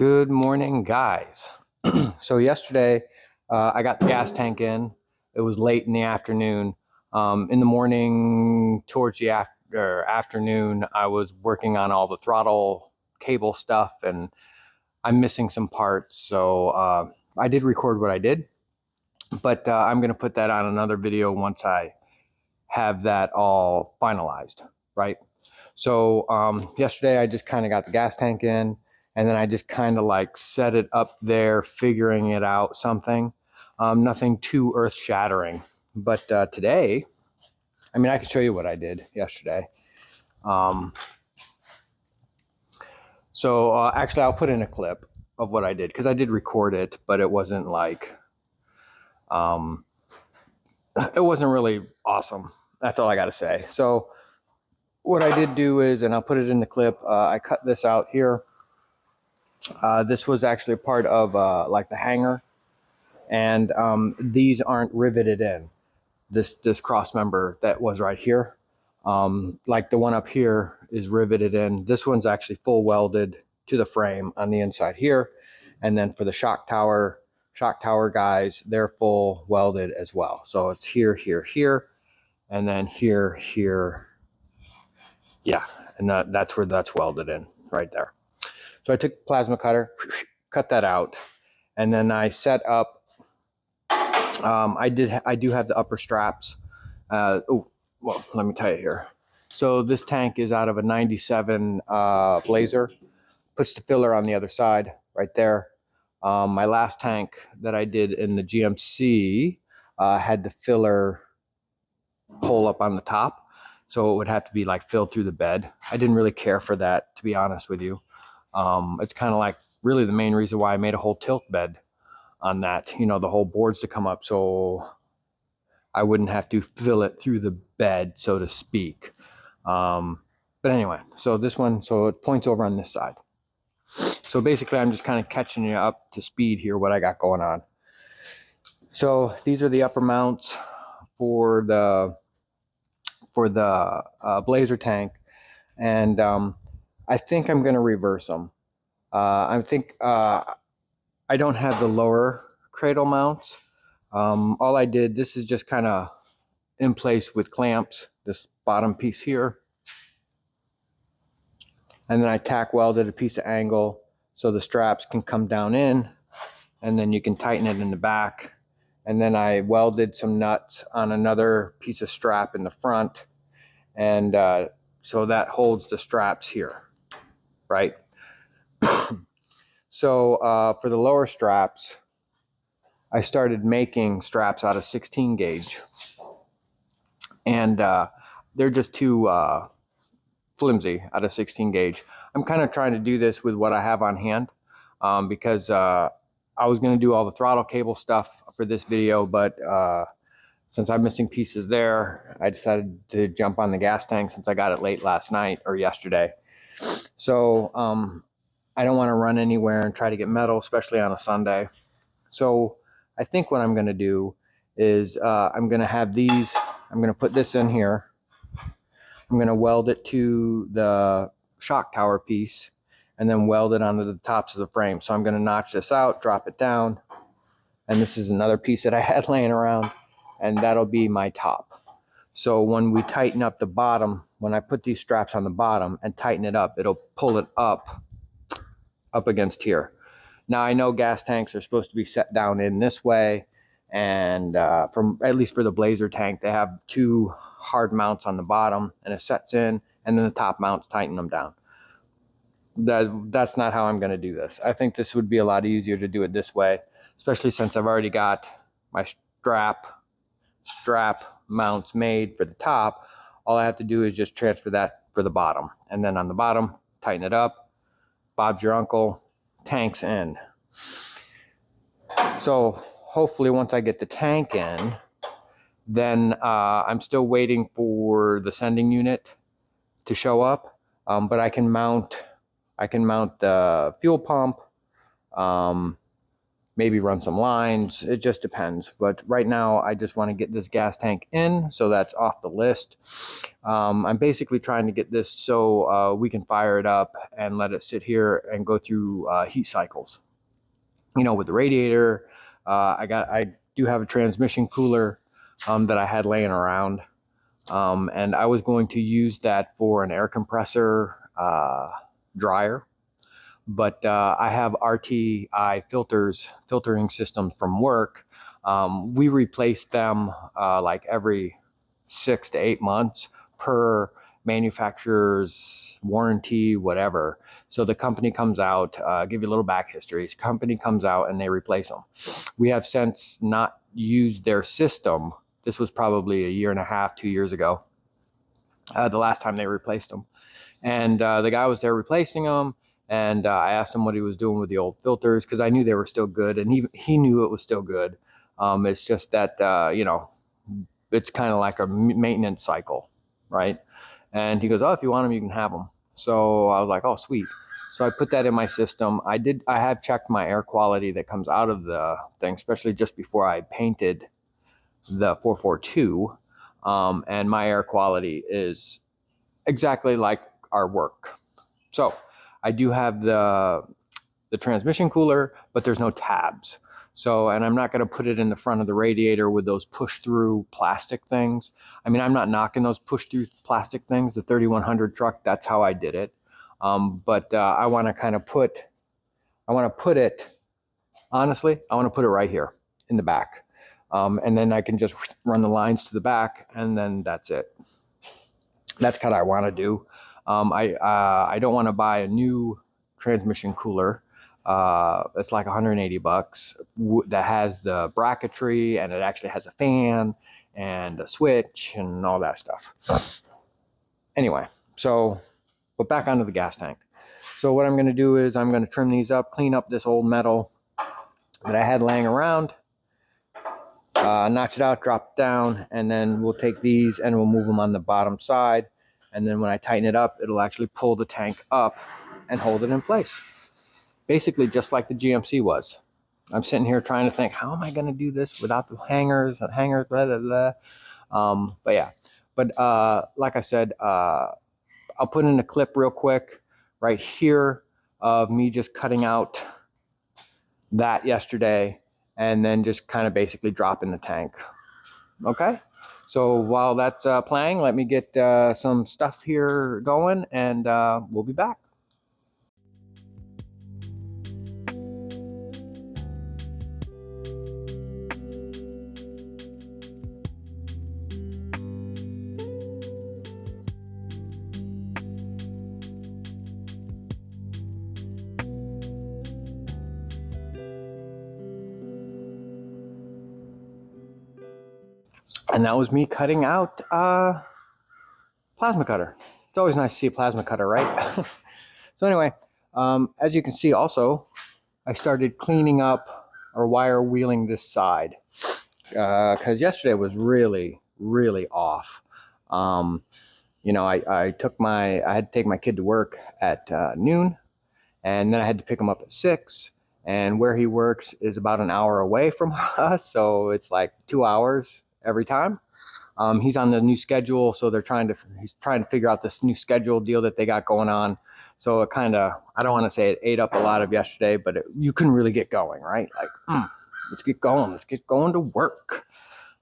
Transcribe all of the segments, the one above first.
Good morning, guys. So yesterday, I got the gas tank in. It was late in the afternoon. In the morning, towards the afternoon, I was working on all the throttle cable stuff, and I'm missing some parts. So I did record what I did, but I'm going to put that on another video once I have that all finalized, right? So yesterday, I just kind of got the gas tank in. And then I just kind of like set it up there, figuring it out something. Nothing too earth shattering. But today, I mean, I can show you what I did yesterday. Actually, I'll put in a clip of what I did because I did record it, but it wasn't like, it wasn't really awesome. That's all I got to say. So what I did do is, and I'll put it in the clip, I cut this out here. This was actually part of like the hanger, and these aren't riveted in. This cross member that was right here, like the one up here is riveted in. This one's actually full welded to the frame on the inside here, and then for the shock tower guys, they're full welded as well. So it's here, here, here, and then here, here, yeah, and that's where that's welded in right there. So I took the plasma cutter, cut that out, and then I set up, I do have the upper straps. Well, let me tell you here. So this tank is out of a 97 Blazer. Puts the filler on the other side right there. My last tank that I did in the GMC had the filler hole up on the top. So it would have to be like filled through the bed. I didn't really care for that, to be honest with you. It's kind of like really the main reason why I made a whole tilt bed on that, you know, the whole boards to come up so I wouldn't have to fill it through the bed, so to speak. But anyway, so this one, so it points over on this side. So basically I'm just kind of catching you up to speed here, what I got going on. So these are the upper mounts for the Blazer tank, and I think I'm going to reverse them. I think I don't have the lower cradle mounts. All I did, this is just kind of in place with clamps, this bottom piece here. And then I tack welded a piece of angle so the straps can come down in, and then you can tighten it in the back. And then I welded some nuts on another piece of strap in the front. And so that holds the straps here, right? So for the lower straps, I started making straps out of 16 gauge. And they're just too flimsy out of 16 gauge. I'm kind of trying to do this with what I have on hand because I was going to do all the throttle cable stuff for this video, but since I'm missing pieces there, I decided to jump on the gas tank since I got it late last night or yesterday. So I don't want to run anywhere and try to get metal, especially on a Sunday. So I think what I'm going to do is I'm going to have these, I'm going to put this in here. I'm going to weld it to the shock tower piece and then weld it onto the tops of the frame. So I'm going to notch this out, drop it down. And this is another piece that I had laying around, and that'll be my top. So when we tighten up the bottom, when I put these straps on the bottom and tighten it up, it'll pull it up against here. Now I know gas tanks are supposed to be set down in this way, and from at least for the Blazer tank, they have two hard mounts on the bottom, and it sets in, and then the top mounts tighten them down. That's not how I'm going to do this. I think this would be a lot easier to do it this way, especially since I've already got my strap mounts made for the top. All I have to do is just transfer that for the bottom, and then on the bottom, tighten it up. Bob's your uncle, tank's in. So hopefully once I get the tank in, then I'm still waiting for the sending unit to show up, but I can mount the fuel pump, maybe run some lines. It just depends. But right now, I just want to get this gas tank in, so that's off the list. I'm basically trying to get this so we can fire it up and let it sit here and go through heat cycles. You know, with the radiator, I do have a transmission cooler that I had laying around, and I was going to use that for an air compressor dryer. But I have RTI filtering systems from work. We replace them like every 6 to 8 months per manufacturer's warranty, whatever. So the company comes out, give you a little back history. The company comes out and they replace them. We have since not used their system. This was probably a year and a half, 2 years ago, the last time they replaced them. And the guy was there replacing them. And I asked him what he was doing with the old filters, because I knew they were still good, and he knew it was still good. It's just that, you know, it's kind of like a maintenance cycle, right? And he goes, oh, if you want them, you can have them. So I was like, oh, sweet. So I put that in my system. I have checked my air quality that comes out of the thing, especially just before I painted the 442. And my air quality is exactly like our work. So I do have the transmission cooler, but there's no tabs. So, and I'm not going to put it in the front of the radiator with those push-through plastic things. I mean, I'm not knocking those push-through plastic things. The 3100 truck, that's how I did it. But I want to kind of put it, honestly, I want to put it right here in the back. And then I can just run the lines to the back, and then that's it. That's kind of what I want to do. I don't want to buy a new transmission cooler. It's like 180 bucks that has the bracketry, and it actually has a fan and a switch and all that stuff. Anyway, so, but back onto the gas tank. So what I'm going to do is I'm going to trim these up, clean up this old metal that I had laying around, notch it out, drop it down, and then we'll take these and we'll move them on the bottom side. And then when I tighten it up, it'll actually pull the tank up and hold it in place. Basically just like the GMC was. I'm sitting here trying to think, how am I going to do this without the hangers, blah, blah, blah. But yeah, but like I said, I'll put in a clip real quick right here of me just cutting out that yesterday, and then just kind of basically dropping the tank. Okay. So while that's playing, let me get some stuff here going, and we'll be back. And that was me cutting out plasma cutter. It's always nice to see a plasma cutter, right? So anyway, as you can see also, I started cleaning up or wire wheeling this side, because yesterday was really, really off. You know, I had to take my kid to work at noon, and then I had to pick him up at 6. And where he works is about an hour away from us, so it's like 2 hours every time. He's on the new schedule, so he's trying to figure out this new schedule deal that they got going on. So it kind of, I don't want to say it ate up a lot of yesterday, but you couldn't really get going, right? Like, let's get going to work.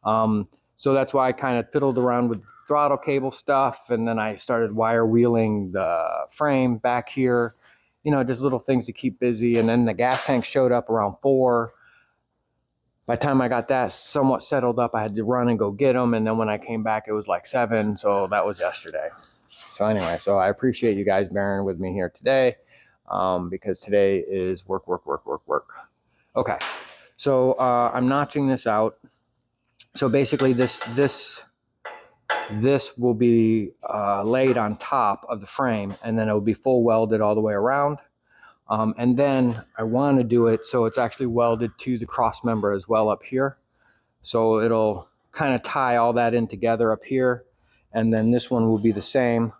So that's why I kind of fiddled around with throttle cable stuff, and then I started wire wheeling the frame back here, you know, just little things to keep busy. And then the gas tank showed up around 4. By the time I got that somewhat settled up, I had to run and go get them. And then when I came back, it was like 7. So that was yesterday. So anyway, so I appreciate you guys bearing with me here today, because today is work. Okay, so I'm notching this out. So basically this will be laid on top of the frame, and then it will be full welded all the way around. And then I want to do it so it's actually welded to the cross member as well up here. So it'll kind of tie all that in together up here. And then this one will be the same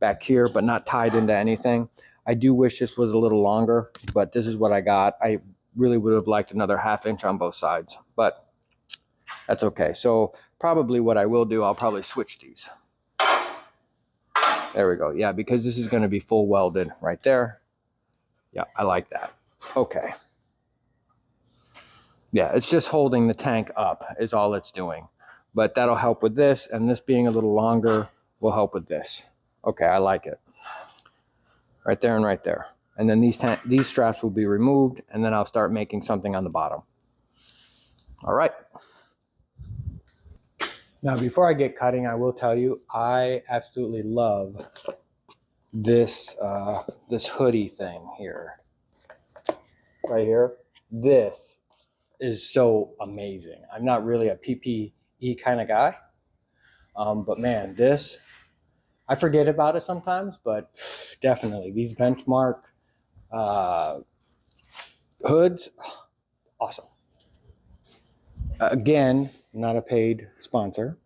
back here, but not tied into anything. I do wish this was a little longer, but this is what I got. really would have liked another 1/2 inch on both sides, but that's okay. So probably what I will do, I'll probably switch these. There we go. Yeah, because this is going to be full welded right there. Yeah, I like that. Okay. Yeah, it's just holding the tank up is all it's doing. But that'll help with this, and this being a little longer will help with this. Okay, I like it. Right there and right there. And then these straps will be removed, and then I'll start making something on the bottom. All right. Now, before I get cutting, I will tell you, I absolutely love this this hoodie thing here. Right here. This is so amazing. I'm not really a PPE kind of guy, but man, this, I forget about it sometimes, but definitely these Benchmark hoods, awesome. Again, not a paid sponsor.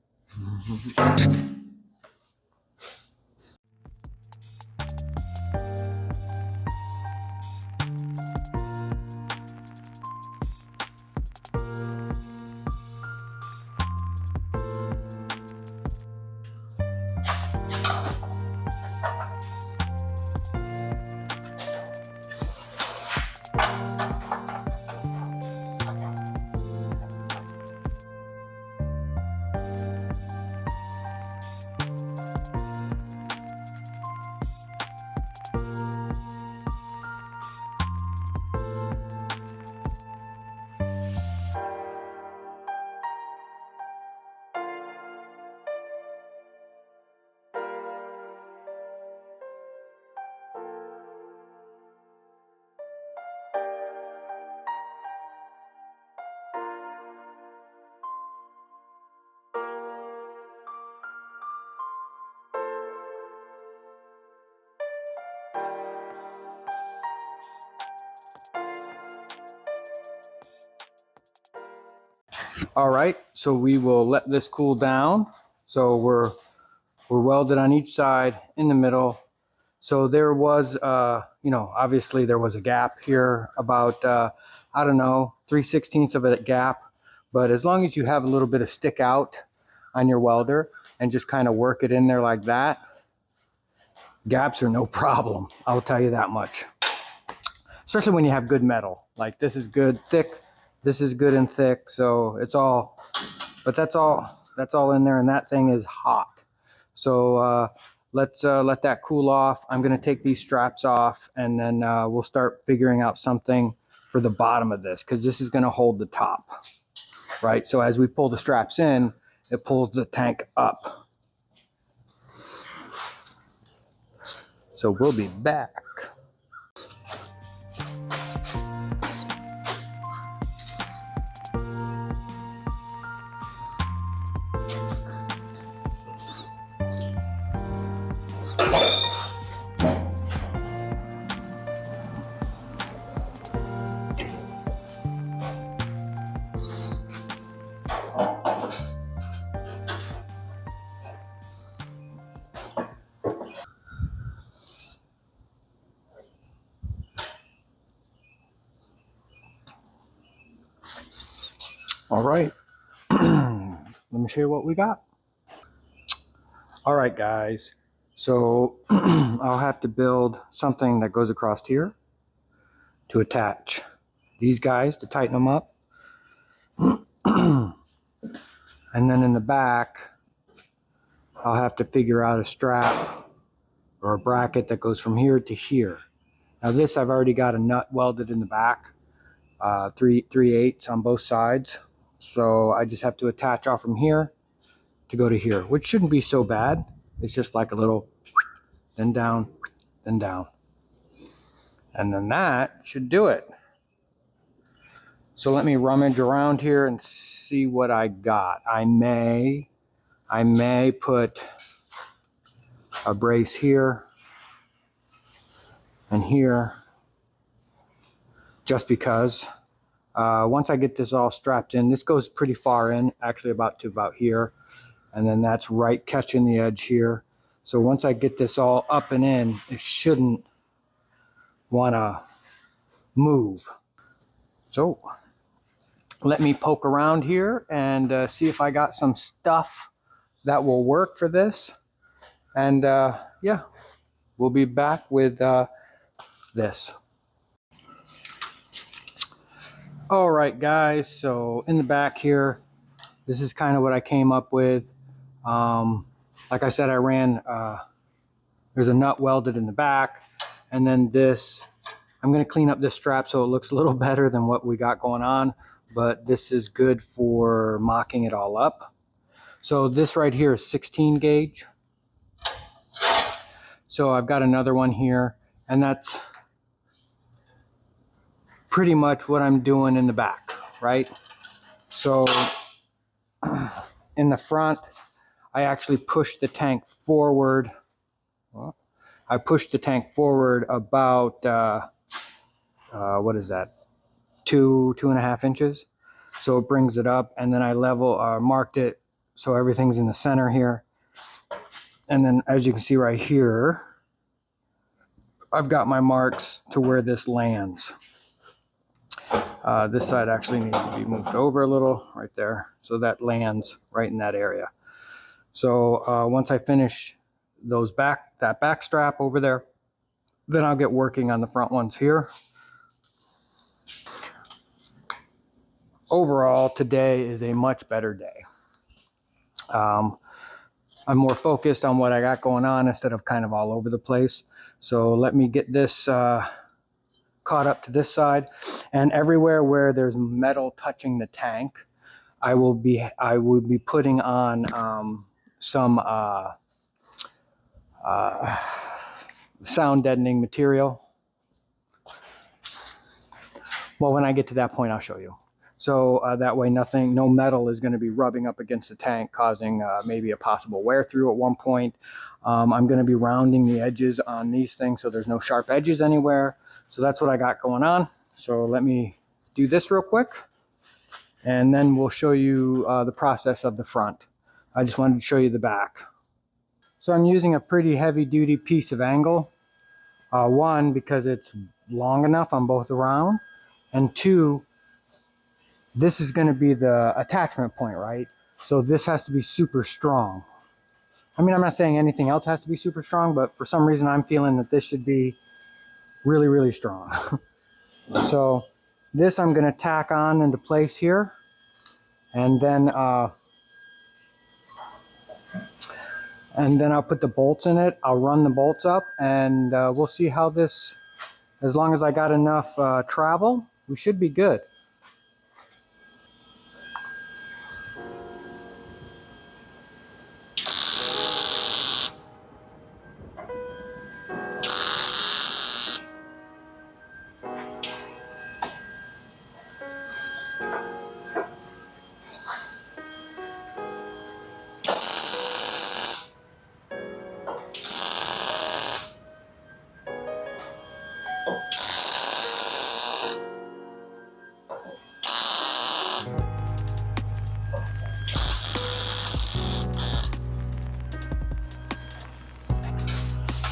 All right, so we will let this cool down. So we're welded on each side in the middle. So there was, you know, obviously there was a gap here, about, I don't know, 3/16 of a gap. But as long as you have a little bit of stick out on your welder and just kind of work it in there like that, gaps are no problem. I'll tell you that much. Especially when you have good metal. Like this is good thick, this is good and thick. So it's all, but that's all in there, and that thing is hot. So let's let that cool off. I'm going to take these straps off, and then we'll start figuring out something for the bottom of this, because this is going to hold the top, right? So as we pull the straps in, it pulls the tank up. So we'll be back. All right, let me show you what we got. All right, guys, so I'll have to build something that goes across here to attach these guys to tighten them up. And then in the back, I'll have to figure out a strap or a bracket that goes from here to here. Now this, I've already got a nut welded in the back, 3/8 on both sides. So I just have to attach off from here to go to here, which shouldn't be so bad. It's just like a little, then down, then down. And then that should do it. So let me rummage around here and see what I got. I may put a brace here and here, just because. Once I get this all strapped in, this goes pretty far in, actually about here, and then that's right catching the edge here. So once I get this all up and in, it shouldn't want to move. So let me poke around here and see if I got some stuff that will work for this. And yeah, we'll be back with this. All right, guys, so in the back here, this is kind of what I came up with. Like I said, I ran, there's a nut welded in the back, and then this, I'm going to clean up this strap so it looks a little better than what we got going on, but this is good for mocking it all up. So this right here is 16 gauge. So I've got another one here, and that's pretty much what I'm doing in the back, right? So in the front, I actually pushed the tank forward. Well, I pushed the tank forward about, what is that? 2.5 inches. So it brings it up, and then I marked it so everything's in the center here. And then as you can see right here, I've got my marks to where this lands. This side actually needs to be moved over a little right there. So that lands right in that area. So once I finish that back strap over there, then I'll get working on the front ones here. Overall, today is a much better day. I'm more focused on what I got going on instead of kind of all over the place. So let me get this caught up to this side, and everywhere where there's metal touching the tank, I will be putting on some sound deadening material. Well, when I get to that point, I'll show you. So that way no metal is going to be rubbing up against the tank, causing maybe a possible wear through at one point. I'm going to be rounding the edges on these things so there's no sharp edges anywhere. So that's what I got going on. So let me do this real quick, and then we'll show you the process of the front. I just wanted to show you the back. So I'm using a pretty heavy duty piece of angle. One, because it's long enough on both around, and two, this is going to be the attachment point, right? So this has to be super strong. I mean, I'm not saying anything else has to be super strong, but for some reason I'm feeling that this should be really, really strong. So this I'm going to tack on into place here, and then I'll put the bolts in it. I'll run the bolts up, and we'll see how this, as long as I got enough travel, we should be good.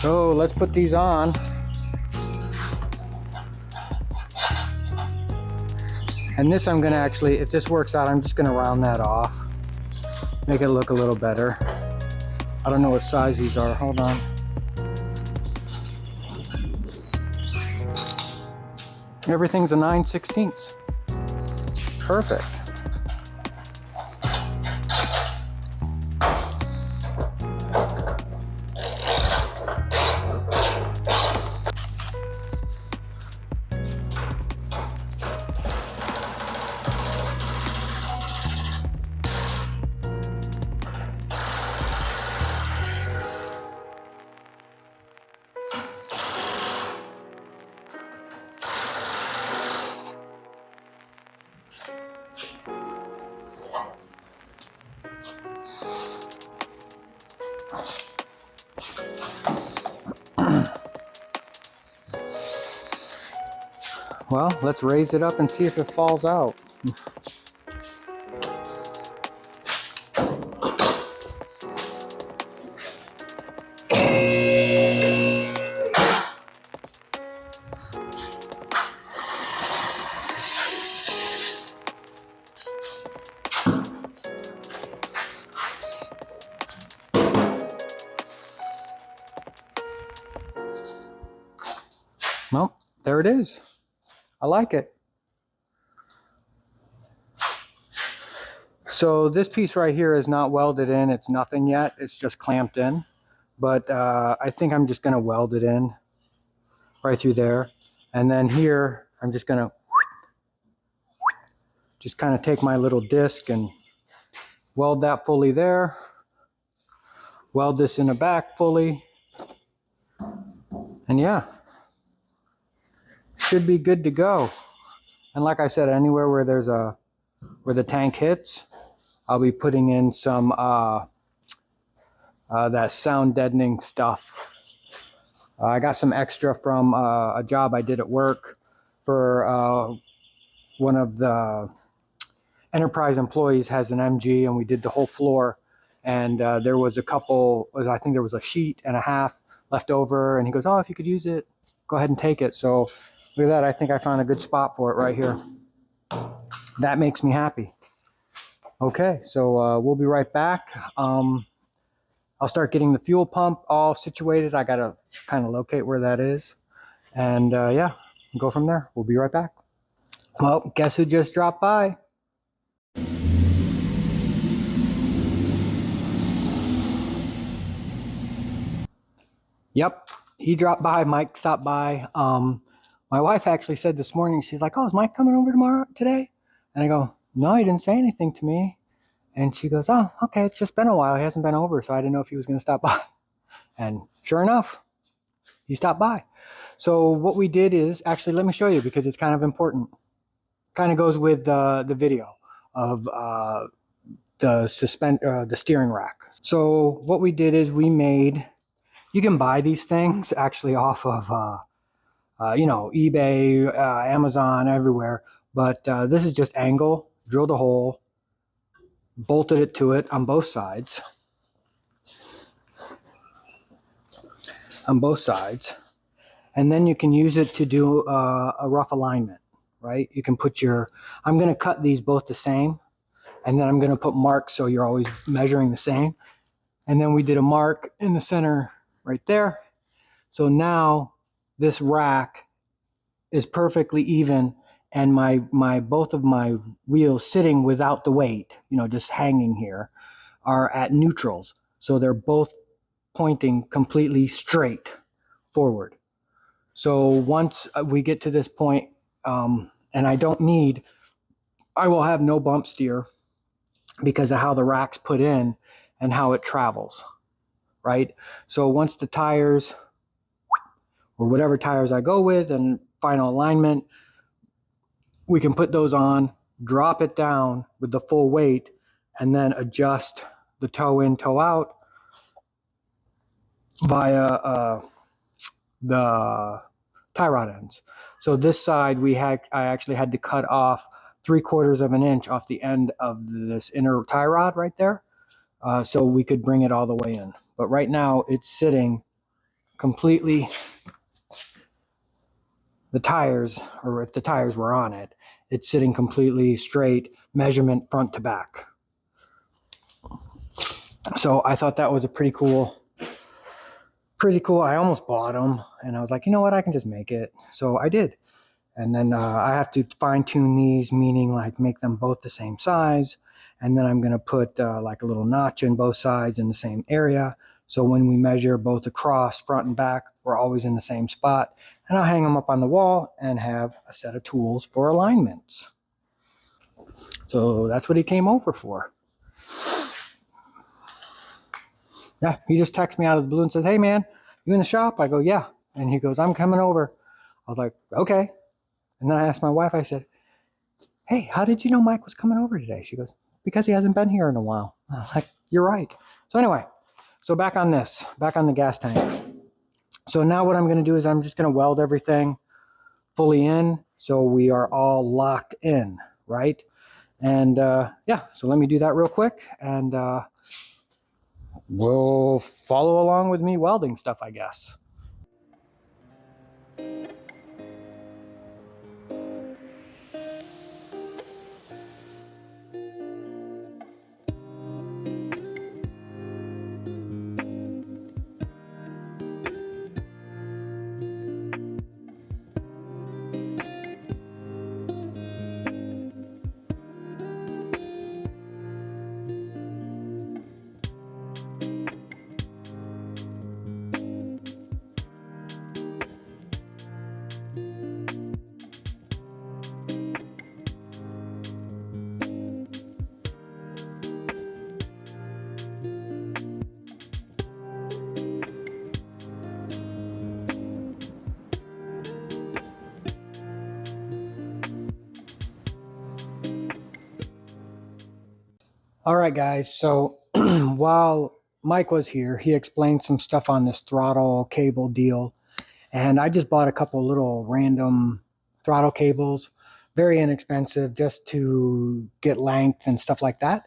So let's put these on. And this I'm gonna actually, if this works out, I'm just gonna round that off. Make it look a little better. I don't know what size these are, hold on. Everything's a 9/16. Perfect. Well, let's raise it up and see if it falls out. there it is. I like it. So this piece right here is not welded in. It's nothing yet. It's just clamped in. But I think I'm just going to weld it in right through there. And then here, I'm just going to just kind of take my little disc and weld that fully there. Weld this in the back fully. And yeah, should be good to go. And like I said, anywhere where there's where the tank hits, I'll be putting in some that sound deadening stuff. I got some extra from a job I did at work for one of the enterprise employees has an MG, and we did the whole floor. And there was a couple, I think there was a sheet and a half left over, and he goes, "Oh, if you could use it, go ahead and take it." So look at that. I think I found a good spot for it right here. That makes me happy. Okay, so we'll be right back. I'll start getting the fuel pump all situated. I gotta kind of locate where that is. And yeah, go from there. We'll be right back. Well, guess who just dropped by? Yep, he dropped by. Mike stopped by. My wife actually said this morning, she's like, "Oh, is Mike coming over today?" And I go, "No, he didn't say anything to me." And she goes, "Oh, okay, it's just been a while. He hasn't been over, so I didn't know if he was going to stop by." And sure enough, he stopped by. So what we did is, actually, let me show you because it's kind of important. Kind of goes with the video of the steering rack. So what we did is we made, you can buy these things actually off of you know, eBay, Amazon, everywhere. But this is just angle, drilled a hole, bolted it to it on both sides. On both sides. And then you can use it to do a rough alignment, right? You can put your, I'm going to cut these both the same. And then I'm going to put marks so you're always measuring the same. And then we did a mark in the center right there. So now this rack is perfectly even, and my both of my wheels sitting without the weight, you know, just hanging here, are at neutrals. So they're both pointing completely straight forward. So once we get to this point, and I will have no bump steer because of how the rack's put in and how it travels, right? So once the tires, or whatever tires I go with, and final alignment, we can put those on, drop it down with the full weight, and then adjust the toe in, toe out via the tie rod ends. So this side I actually had to cut off 3/4 of an inch off the end of this inner tie rod right there, so we could bring it all the way in. But right now it's sitting completely, the tires, or if the tires were on it, it's sitting completely straight, measurement front to back. So I thought that was a pretty cool. I almost bought them, and I was like, you know what, I can just make it. So I did. And then I have to fine tune these, meaning like make them both the same size. And then I'm going to put like a little notch in both sides in the same area. So when we measure both across, front and back, we're always in the same spot. And I'll hang them up on the wall and have a set of tools for alignments. So that's what he came over for. Yeah, he just texted me out of the blue and says, "Hey man, you in the shop?" I go, "Yeah." And he goes, "I'm coming over." I was like, "Okay." And then I asked my wife, I said, "Hey, how did you know Mike was coming over today?" She goes, "Because he hasn't been here in a while." I was like, "You're right." So anyway, so back on the gas tank. So now what I'm going to do is I'm just going to weld everything fully in so we are all locked in, right? And yeah, so let me do that real quick, and we'll follow along with me welding stuff, I guess. All right, guys. So while Mike was here, he explained some stuff on this throttle cable deal. And I just bought a couple little random throttle cables, very inexpensive, just to get length and stuff like that.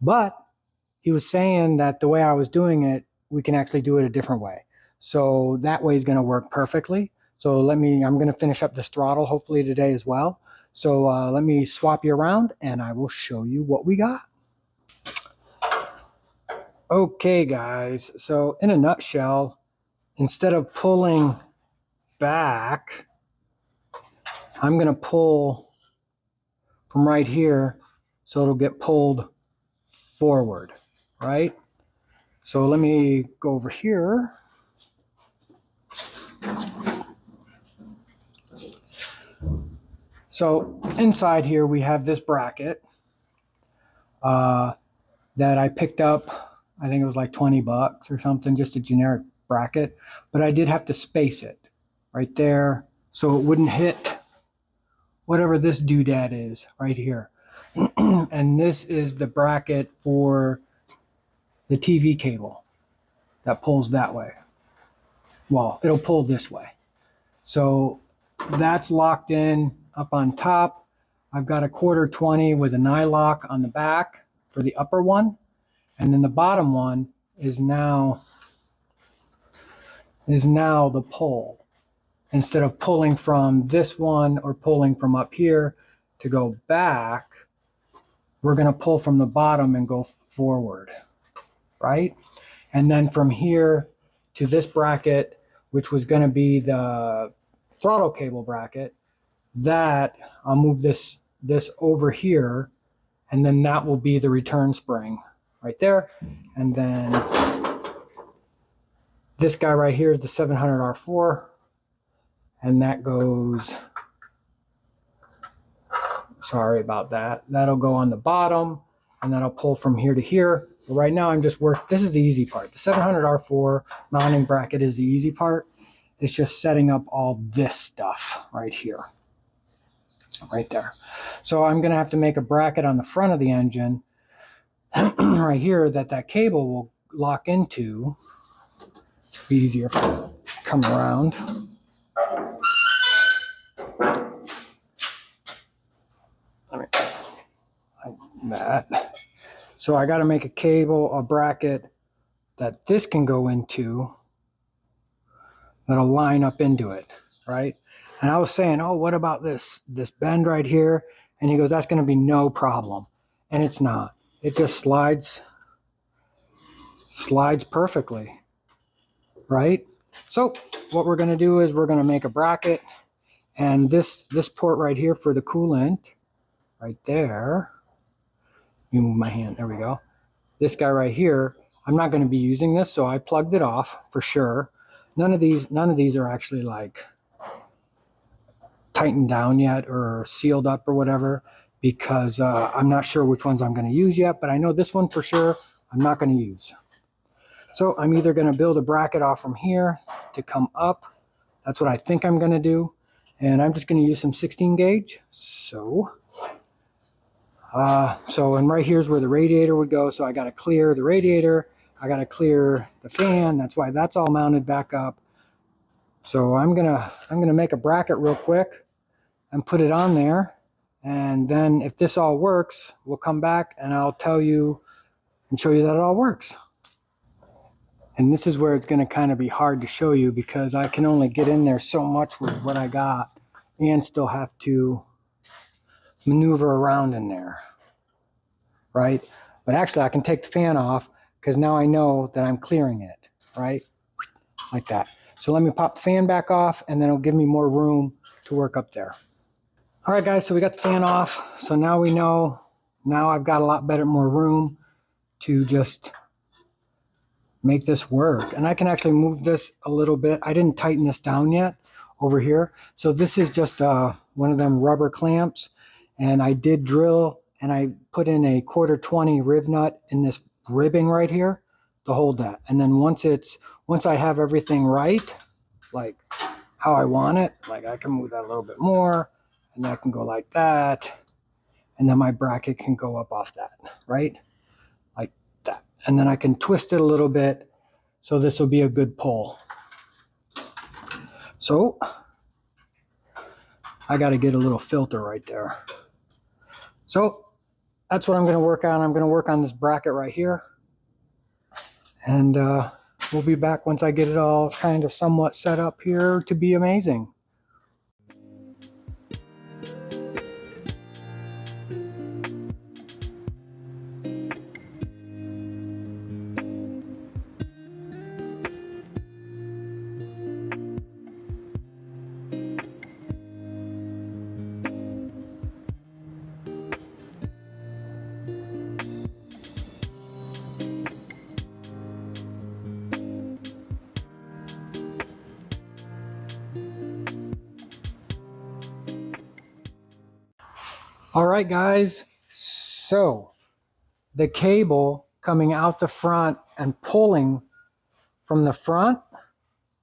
But he was saying that the way I was doing it, we can actually do it a different way. So that way is going to work perfectly. So I'm going to finish up this throttle hopefully today as well. So let me swap you around and I will show you what we got. Okay, guys. So in a nutshell, instead of pulling back, I'm going to pull from right here so it'll get pulled forward, right? So let me go over here. So inside here we have this bracket that I picked up. I think it was like 20 bucks or something, just a generic bracket. But I did have to space it right there so it wouldn't hit whatever this doodad is right here. And this is the bracket for the TV cable that pulls that way. Well, it'll pull this way. So that's locked in up on top. I've got a 1/4 with a nylock on the back for the upper one. And then the bottom one is now the pull. Instead of pulling from this one or pulling from up here to go back, we're going to pull from the bottom and go forward, right? And then from here to this bracket, which was going to be the throttle cable bracket, that I'll move this over here, and then that will be the return spring right there. And then this guy right here is the 700R4, and that goes, sorry about that, that'll go on the bottom, and that'll pull from here to here. But right now I'm just this is the easy part. The 700R4 mounting bracket is the easy part. It's just setting up all this stuff right here, right there. So I'm going to have to make a bracket on the front of the engine right here that cable will lock into. Be easier if I come around. Like that. So I got to make a bracket that this can go into, that'll line up into it, right? And I was saying, oh, what about this bend right here? And he goes, that's going to be no problem. And it's not. It just slides perfectly, right? So what we're going to do is we're going to make a bracket, and this port right here for the coolant right there. You move my hand, there we go. This guy right here, I'm not going to be using this, so I plugged it off for sure. None of these are actually like tightened down yet or sealed up or whatever, because I'm not sure which ones I'm going to use yet, but I know this one for sure I'm not going to use. So I'm either going to build a bracket off from here to come up. That's what I think I'm going to do. And I'm just going to use some 16 gauge. And right here's where the radiator would go. So I got to clear the radiator. I got to clear the fan. That's why that's all mounted back up. So I'm gonna make a bracket real quick and put it on there. And then if this all works, we'll come back and I'll tell you and show you that it all works. And this is where it's going to kind of be hard to show you, because I can only get in there so much with what I got and still have to maneuver around in there, right? But actually I can take the fan off, because now I know that I'm clearing it, right? Like that. So let me pop the fan back off, and then it'll give me more room to work up there. All right, guys, so we got the fan off. So now we know, now I've got a lot more room to just make this work. And I can actually move this a little bit. I didn't tighten this down yet over here. So this is just one of them rubber clamps. And I did drill, and I put in a 1/4 rib nut in this ribbing right here to hold that. And then once I have everything right, like how I want it, like I can move that a little bit more, and that can go like that. And then my bracket can go up off that, right? and then I can twist it a little bit, so this will be a good pull. So I got to get a little filter right there. So that's what I'm going to work on. I'm going to work on this bracket right here, and we'll be back once I get it all kind of somewhat set up here to be amazing. All right, guys, so the cable coming out the front and pulling from the front,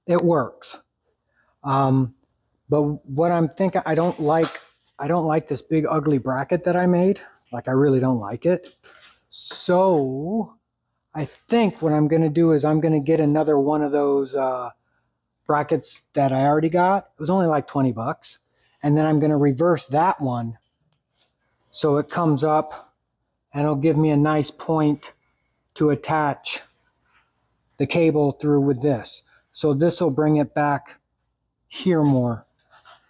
it works. But what I'm thinking, I don't like this big ugly bracket that I made. Like, I really don't like it. So I think what I'm going to do is I'm going to get another one of those brackets that I already got. It was only like 20 bucks. And then I'm going to reverse that one so it comes up and it'll give me a nice point to attach the cable through with this. So this will bring it back here more.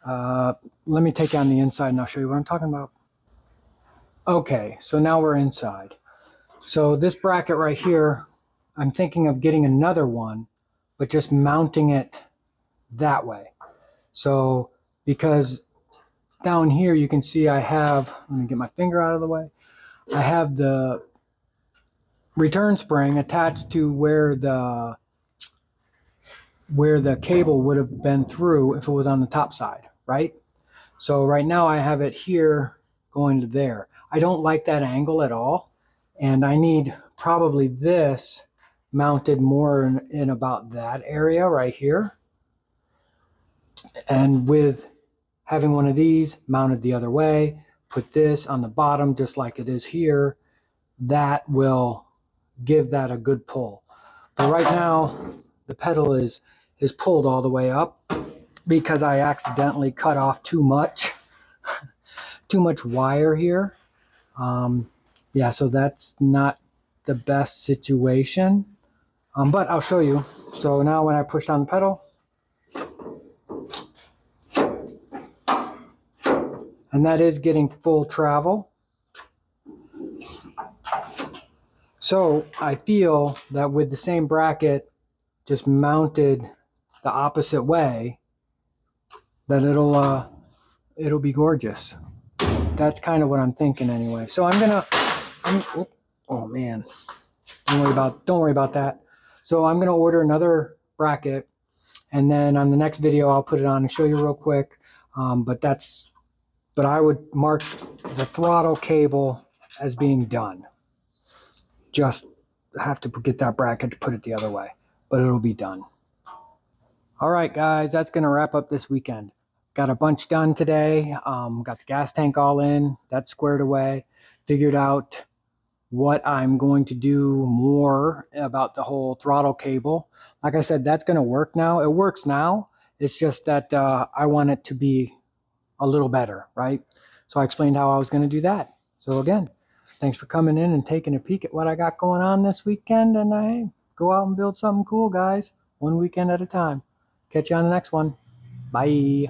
Let me take you on the inside and I'll show you what I'm talking about. Okay, so now we're inside. So this bracket right here, I'm thinking of getting another one, but just mounting it that way. So because down here you can see I have, let me get my finger out of the way, I have the return spring attached to where the cable would have been through if it was on the top side, right? So right now I have it here going to there. I don't like that angle at all, and I need probably this mounted more in about that area right here, and with having one of these mounted the other way, put this on the bottom just like it is here, that will give that a good pull. But right now the pedal is pulled all the way up because I accidentally cut off too much wire here. Yeah, so that's not the best situation, but I'll show you. So now when I push down the pedal, and that is getting full travel. So I feel that with the same bracket just mounted the opposite way, that it'll be gorgeous. That's kind of what I'm thinking anyway. So oh man, don't worry about that. So I'm gonna order another bracket, and then on the next video I'll put it on and show you real quick. But I would mark the throttle cable as being done. Just have to get that bracket to put it the other way, but it'll be done. All right, guys, that's gonna wrap up this weekend. Got a bunch done today. Got the gas tank all in, that's squared away. Figured out what I'm going to do more about the whole throttle cable. Like I said, that's gonna work now. It works now. It's just that I want it to be a little better, right? So I explained how I was gonna do that. So again, thanks for coming in and taking a peek at what I got going on this weekend. And hey, go out and build something cool, guys. One weekend at a time. Catch you on the next one. Bye.